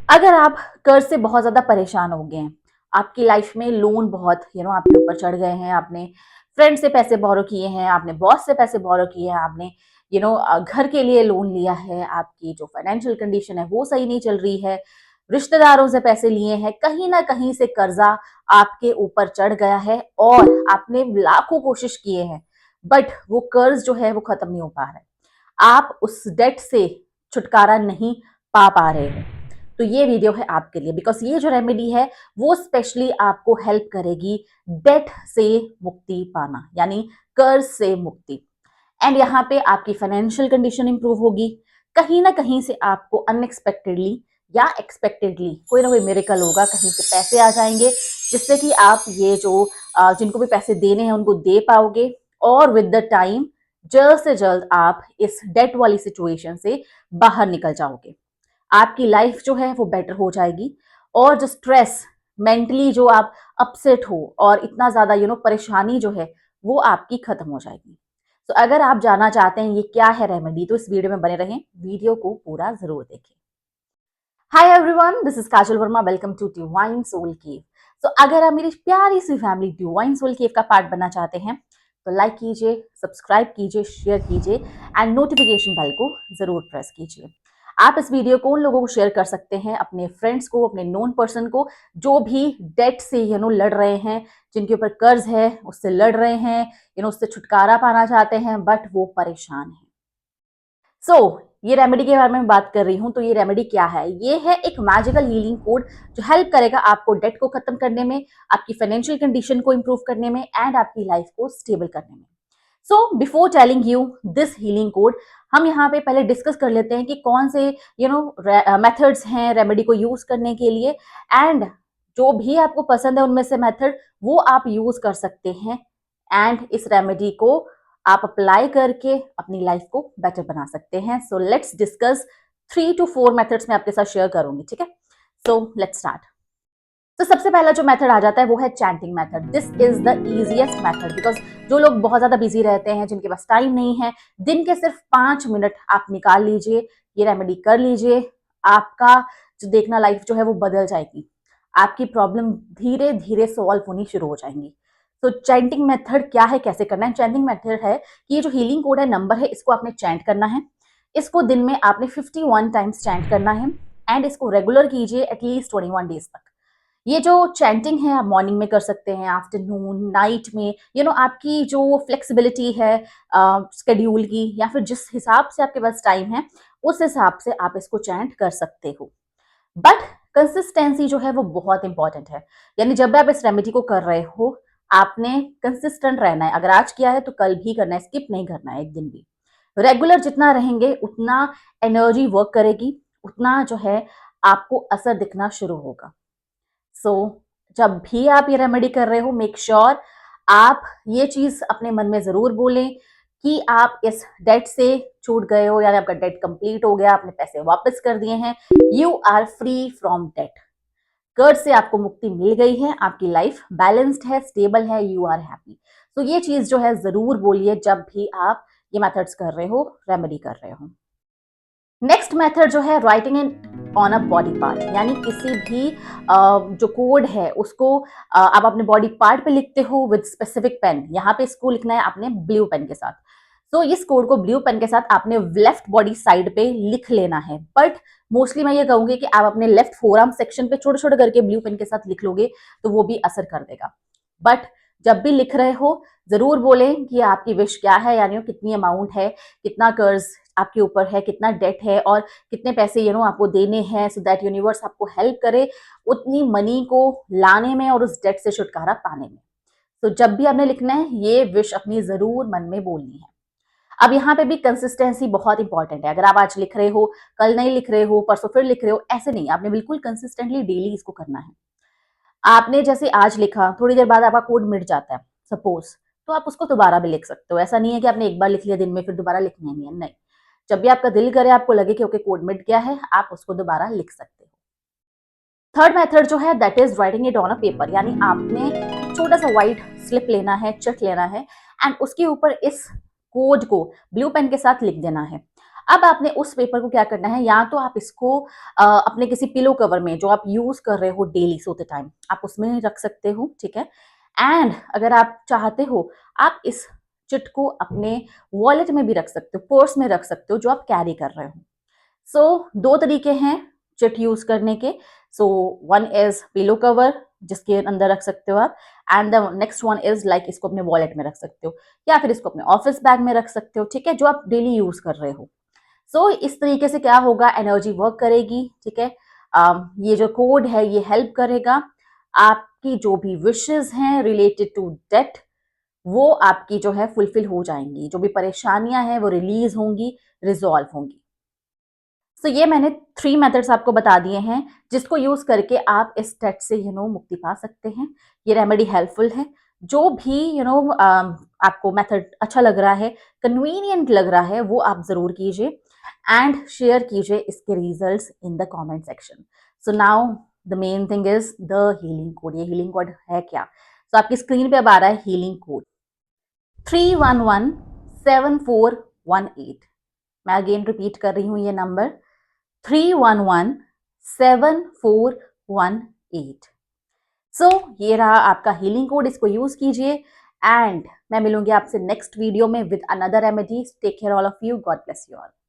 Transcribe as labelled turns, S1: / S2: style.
S1: अगर आप कर्ज से बहुत ज्यादा परेशान हो गए हैं, आपकी लाइफ में लोन बहुत आपके ऊपर चढ़ गए हैं, आपने फ्रेंड से पैसे बोरो किए हैं, आपने बॉस से पैसे बोरो किए हैं, आपने घर के लिए लोन लिया है, आपकी जो फाइनेंशियल कंडीशन है वो सही नहीं चल रही है, रिश्तेदारों से पैसे लिए हैं, कहीं ना कहीं से कर्जा आपके ऊपर चढ़ गया है और आपने लाखों कोशिश किए हैं, बट वो कर्ज जो है वो खत्म नहीं हो पा रहा है। आप उस डेट से छुटकारा नहीं पा पा रहे हैं, तो ये वीडियो है आपके लिए, बिकॉज ये जो रेमेडी है वो स्पेशली आपको हेल्प करेगी डेट से मुक्ति पाना, यानी कर्ज से मुक्ति। एंड यहाँ पे आपकी फाइनेंशियल कंडीशन इंप्रूव होगी, कहीं ना कहीं से आपको अनएक्सपेक्टेडली या एक्सपेक्टेडली कोई ना कोई मिरेकल होगा, कहीं से पैसे आ जाएंगे जिससे कि आप ये जो जिनको भी पैसे देने हैं उनको दे पाओगे, और विद द टाइम जल्द से जल्द आप इस डेट वाली सिचुएशन से बाहर निकल जाओगे। आपकी लाइफ जो है वो बेटर हो जाएगी, और जो स्ट्रेस, मेंटली जो आप अपसेट हो और इतना ज्यादा परेशानी जो है वो आपकी खत्म हो जाएगी। तो अगर आप जानना चाहते हैं ये क्या है रेमेडी, तो इस वीडियो में बने रहें, वीडियो को पूरा जरूर देखें। Hi everyone, this is Kajal Verma, welcome to divine soul cave. तो अगर आप मेरी प्यारी सी फैमिली डिवाइन सोल केव का पार्ट बनना चाहते हैं तो लाइक कीजिए, सब्सक्राइब कीजिए, शेयर कीजिए एंड नोटिफिकेशन बेल को जरूर प्रेस कीजिए। आप इस वीडियो को उन लोगों को शेयर कर सकते हैं, अपने फ्रेंड्स को, अपने नोन पर्सन को, जो भी डेट से लड़ रहे हैं, जिनके ऊपर कर्ज है उससे लड़ रहे हैं, उससे छुटकारा पाना चाहते हैं बट वो परेशान है। ये रेमेडी के बारे में बात कर रही हूँ। तो ये रेमेडी क्या है? ये है एक मैजिकल हीलिंग कोड जो हेल्प करेगा आपको डेट को खत्म करने में, आपकी फाइनेंशियल कंडीशन को इंप्रूव करने में एंड आपकी लाइफ को स्टेबल करने में। So before telling you this healing code, हम यहाँ पे पहले डिस्कस कर लेते हैं कि कौन से मेथड्स हैं रेमेडी को यूज करने के लिए, एंड जो भी आपको पसंद है उनमें से मेथड वो आप यूज कर सकते हैं, एंड इस रेमेडी को आप अप्लाई करके अपनी लाइफ को बेटर बना सकते हैं। So let's discuss 3 to 4 methods मैं आपके साथ शेयर करूंगी, ठीक है? So let's start. तो सबसे पहला जो मेथड आ जाता है वो है chanting method. This is the easiest method, because जो लोग बहुत ज्यादा बिजी रहते हैं, जिनके पास टाइम नहीं है, दिन के सिर्फ 5 मिनट आप निकाल लीजिए, ये रेमेडी कर लीजिए, आपका जो देखना लाइफ जो है वो बदल जाएगी, आपकी प्रॉब्लम धीरे धीरे सॉल्व होनी शुरू हो जाएंगी। तो चैंटिंग मेथड क्या है, कैसे करना है? चैंटिंग मेथड है कि ये जो हीलिंग कोड है, नंबर है, इसको आपने चैंट करना है। इसको दिन में आपने 51 टाइम्स चैंट करना है, एंड इसको रेगुलर कीजिए एटलीस्ट 21 डेज तक। ये जो चैंटिंग है आप मॉर्निंग में कर सकते हैं, आफ्टरनून, नाइट में, आपकी जो फ्लेक्सिबिलिटी है स्केड्यूल की, या फिर जिस हिसाब से आपके पास टाइम है उस हिसाब से आप इसको चैंट कर सकते हो। बट कंसिस्टेंसी जो है वो बहुत इंपॉर्टेंट है, यानी जब भी आप इस रेमेडी को कर रहे हो आपने कंसिस्टेंट रहना है। अगर आज किया है तो कल भी करना है, स्किप नहीं करना है एक दिन भी। रेगुलर जितना रहेंगे उतना एनर्जी वर्क करेगी, उतना जो है आपको असर दिखना शुरू होगा। सो जब भी आप ये रेमेडी कर रहे हो, मेक श्योर आप ये चीज अपने मन में जरूर बोलें कि आप इस डेट से छूट गए हो, यानी आपका डेट कंप्लीट हो गया, आपने पैसे वापस कर दिए हैं, you are free from debt. कर्ज से आपको मुक्ति मिल गई है, आपकी लाइफ बैलेंस्ड है, स्टेबल है, यू आर हैप्पी। तो ये चीज जो है जरूर बोलिए जब भी आप ये मेथड्स कर रहे हो, रेमेडी कर रहे हो। नेक्स्ट मेथड जो है writing in on a body part, यानी किसी भी जो कोड है उसको आप अपने बॉडी पार्ट पे लिखते हो विद स्पेसिफिक पेन। यहाँ पे इसको लिखना है आपने ब्लू पेन के साथ। तो इस कोड को ब्लू पेन के साथ आपने लेफ्ट बॉडी साइड पे लिख लेना है, बट मोस्टली मैं ये कहूंगी कि आप अपने लेफ्ट फोरआर्म सेक्शन पे छोटे छोटे करके ब्लू पेन के साथ लिख लोगे तो वो भी असर कर देगा। बट जब भी लिख रहे हो जरूर बोलें कि आपकी विश क्या है, यानी कितनी अमाउंट है, कितना कर्ज आपके ऊपर है, कितना डेट है और कितने पैसे आपको देने हैं, सो दैट यूनिवर्स आपको हेल्प करे उतनी मनी को लाने में और उस डेट से छुटकारा पाने में। तो जब भी आपने लिखना है ये विश अपनी जरूर मन में बोलनी है। अब यहाँ पे भी कंसिस्टेंसी बहुत इंपॉर्टेंट है। अगर आप आज लिख रहे हो, कल नहीं लिख रहे हो, परसों फिर लिख रहे हो, ऐसे नहीं, आपने बिल्कुल कंसिस्टेंटली डेली इसको करना है। आपने जैसे आज लिखा, थोड़ी देर बाद आपका कोड मिट जाता है सपोज, तो आप उसको दोबारा भी लिख सकते हो। ऐसा नहीं है कि आपने एक बार लिख लिया दिन में फिर दोबारा लिखना ही नहीं। जब भी आपका दिल करे, आपको लगे कि ओके कोड मिट गया है, आप उसको दोबारा लिख सकते हो। थर्ड मेथड जो है that is writing it on a paper, यानी आपने एक छोटा सा व्हाइट स्लिप लेना है, चिट लेना है, एंड उसके ऊपर इस कोड को ब्लू पेन के साथ लिख देना है। अब आपने उस पेपर को क्या करना है, या तो आप इसको अपने किसी पिलो कवर में जो आप यूज कर रहे हो डेली सोते टाइम, आप उसमें रख सकते हो, ठीक है। एंड अगर आप चाहते हो, आप इस चिट को अपने वॉलेट में भी रख सकते हो, पर्स में रख सकते हो जो आप कैरी कर रहे हो। सो दो तरीके हैं चिट यूज करने के। So one is pillow cover जिसके अंदर रख सकते हो आप, and the next one is like इसको अपने वॉलेट में रख सकते हो, या फिर इसको अपने ऑफिस बैग में रख सकते हो, ठीक है, जो आप डेली यूज कर रहे हो। सो इस तरीके से क्या होगा, एनर्जी वर्क करेगी, ठीक है। ये जो कोड है ये हेल्प करेगा, आपकी जो भी विशेस हैं रिलेटेड टू डेट वो आपकी जो है फुलफिल हो जाएंगी, जो भी परेशानियां हैं वो रिलीज होंगी, रिजॉल्व होंगी। सो ये मैंने 3 मेथड्स आपको बता दिए हैं जिसको यूज करके आप इस डेट से मुक्ति पा सकते हैं। ये रेमेडी हेल्पफुल है। जो भी आपको मेथड अच्छा लग रहा है, कन्वीनियंट लग रहा है, वो आप जरूर कीजिए एंड शेयर कीजिए इसके results in the comment section. So now the main thing is the healing code. ये हीलिंग कोड है क्या? तो आपकी स्क्रीन पे अब आ रहा है हीलिंग कोड 3117418। मैं अगेन रिपीट कर रही हूँ ये नंबर 3117418। सो ये रहा आपका हीलिंग कोड, इसको यूज कीजिए एंड मैं मिलूंगी आपसे नेक्स्ट वीडियो में with another remedy. Take care all of you, God bless you all.